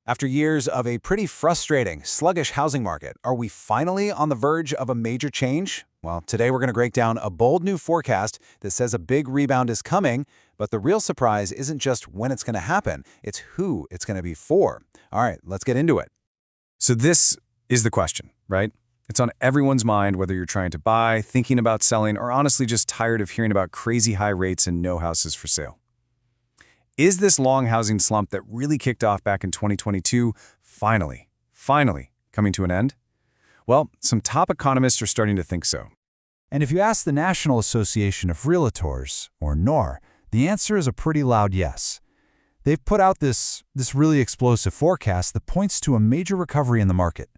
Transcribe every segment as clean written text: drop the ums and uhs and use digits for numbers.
After years of a pretty frustrating, sluggish housing market, are we finally on the verge of a major change? Well, today we're going to break down a bold new forecast that says a big rebound is coming, but the real surprise isn't just when it's going to happen, it's who it's going to be for. All right, let's get into it. So this is the question, right? It's on everyone's mind, whether you're trying to buy, thinking about selling, or honestly just tired of hearing about crazy high rates and no houses for sale. Is this long housing slump that really kicked off back in 2022 finally coming to an end? Well, some top economists are starting to think so. And if you ask the National Association of Realtors, or NAR, the answer is a pretty loud yes. They've put out this really explosive forecast that points to a major recovery in the market.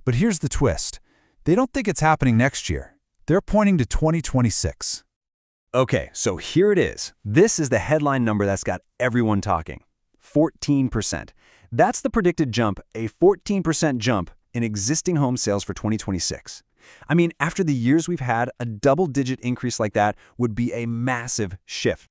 But here's the twist. They don't think it's happening next year. They're pointing to 2026. Okay, so here it is. This is the headline number that's got everyone talking. 14%. That's the predicted jump, a 14% jump in existing home sales for 2026. I mean, after the years we've had, a double-digit increase like that would be a massive shift.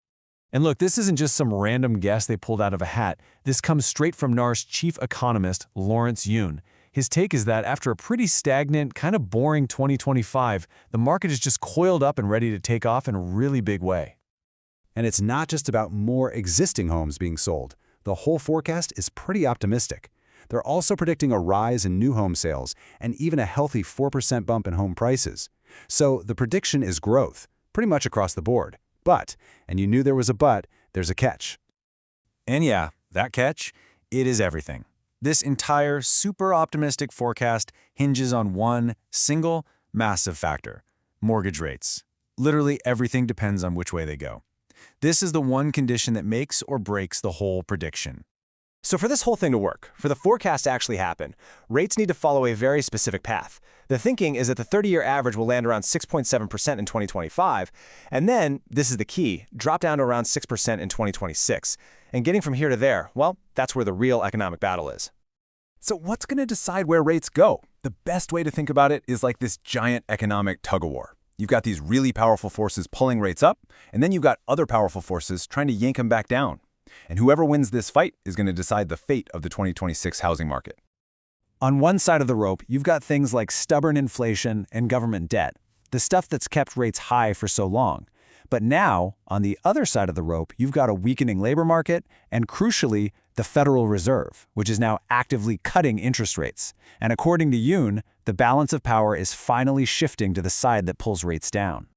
And look, this isn't just some random guess they pulled out of a hat. This comes straight from NAR's chief economist, Lawrence Yun. His take is that after a pretty stagnant, kind of boring 2025, the market is just coiled up and ready to take off in a really big way. And it's not just about more existing homes being sold. The whole forecast is pretty optimistic. They're also predicting a rise in new home sales and even a healthy 4% bump in home prices. So the prediction is growth, pretty much across the board. But, and you knew there was a but, there's a catch. And yeah, that catch, it is everything. This entire super optimistic forecast hinges on one single massive factor: mortgage rates. Literally everything depends on which way they go. This is the one condition that makes or breaks the whole prediction. So for this whole thing to work, for the forecast to actually happen, rates need to follow a very specific path. The thinking is that the 30-year average will land around 6.7% in 2025, and then, this is the key, drop down to around 6% in 2026. And getting from here to there, well, that's where the real economic battle is. So what's going to decide where rates go? The best way to think about it is like this giant economic tug-of-war. You've got these really powerful forces pulling rates up, and then you've got other powerful forces trying to yank them back down. And whoever wins this fight is going to decide the fate of the 2026 housing market. On one side of the rope, you've got things like stubborn inflation and government debt, the stuff that's kept rates high for so long. But now, on the other side of the rope, you've got a weakening labor market and, crucially, the Federal Reserve, which is now actively cutting interest rates. And according to Yun, the balance of power is finally shifting to the side that pulls rates down.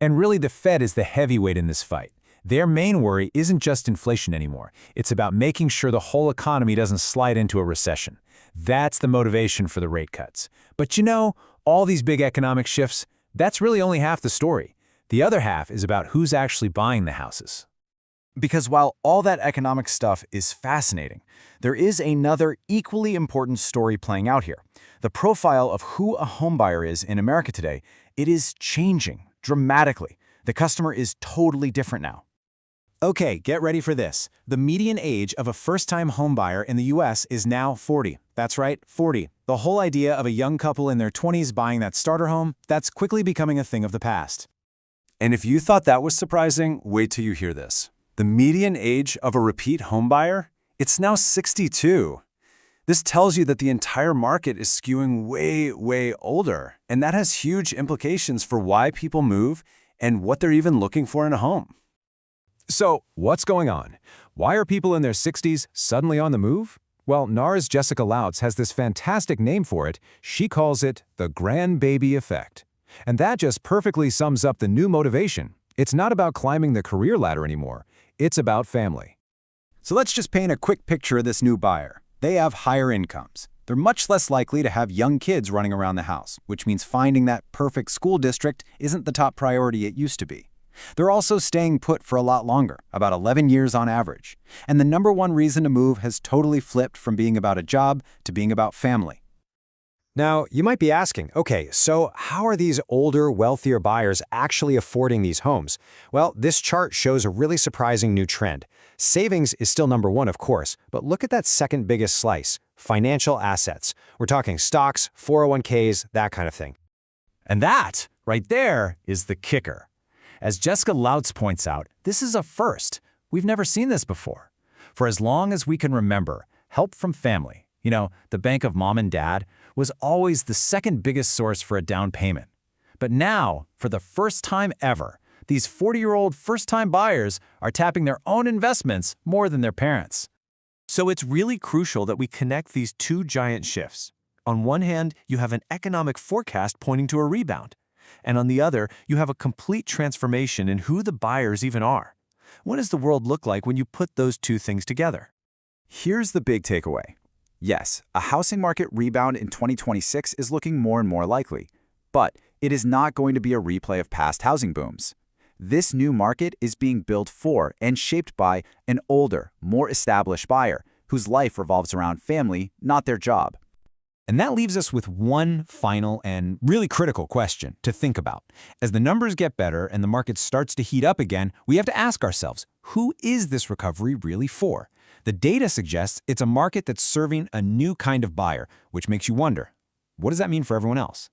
And really, the Fed is the heavyweight in this fight. Their main worry isn't just inflation anymore. It's about making sure the whole economy doesn't slide into a recession. That's the motivation for the rate cuts. But you know, all these big economic shifts, that's really only half the story. The other half is about who's actually buying the houses. Because while all that economic stuff is fascinating, there is another equally important story playing out here. The profile of who a homebuyer is in America today, it is changing dramatically. The customer is totally different now. Okay, get ready for this. The median age of a first-time homebuyer in the US is now 40. That's right, 40. The whole idea of a young couple in their 20s buying that starter home, that's quickly becoming a thing of the past. And if you thought that was surprising, wait till you hear this. The median age of a repeat homebuyer? It's now 62. This tells you that the entire market is skewing way older, and that has huge implications for why people move and what they're even looking for in a home. So, what's going on? Why are people in their 60s suddenly on the move? Well, NAR's Jessica Lautz has this fantastic name for it. She calls it the grandbaby effect. And that just perfectly sums up the new motivation. It's not about climbing the career ladder anymore. It's about family. So let's just paint a quick picture of this new buyer. They have higher incomes. They're much less likely to have young kids running around the house, which means finding that perfect school district isn't the top priority it used to be. They're also staying put for a lot longer, about 11 years on average. And the number one reason to move has totally flipped from being about a job to being about family. Now, you might be asking, okay, so how are these older, wealthier buyers actually affording these homes? Well, this chart shows a really surprising new trend. Savings is still number one, of course, but look at that second biggest slice, financial assets. We're talking stocks, 401ks, that kind of thing. And that, right there, is the kicker. As Jessica Lautz points out, this is a first. We've never seen this before. For as long as we can remember, Help from family, the bank of mom and dad, was always the second biggest source for a down payment. But now, for the first time ever, these 40-year-old first-time buyers are tapping their own investments more than their parents. So it's really crucial that we connect these two giant shifts. On one hand, you have an economic forecast pointing to a rebound. And on the other, you have a complete transformation in who the buyers even are. What does the world look like when you put those two things together? Here's the big takeaway. Yes, a housing market rebound in 2026 is looking more and more likely, but it is not going to be a replay of past housing booms. This new market is being built for and shaped by an older, more established buyer whose life revolves around family, not their job. And that leaves us with one final and really critical question to think about. As the numbers get better and the market starts to heat up again, we have to ask ourselves, who is this recovery really for? The data suggests it's a market that's serving a new kind of buyer, which makes you wonder, what does that mean for everyone else?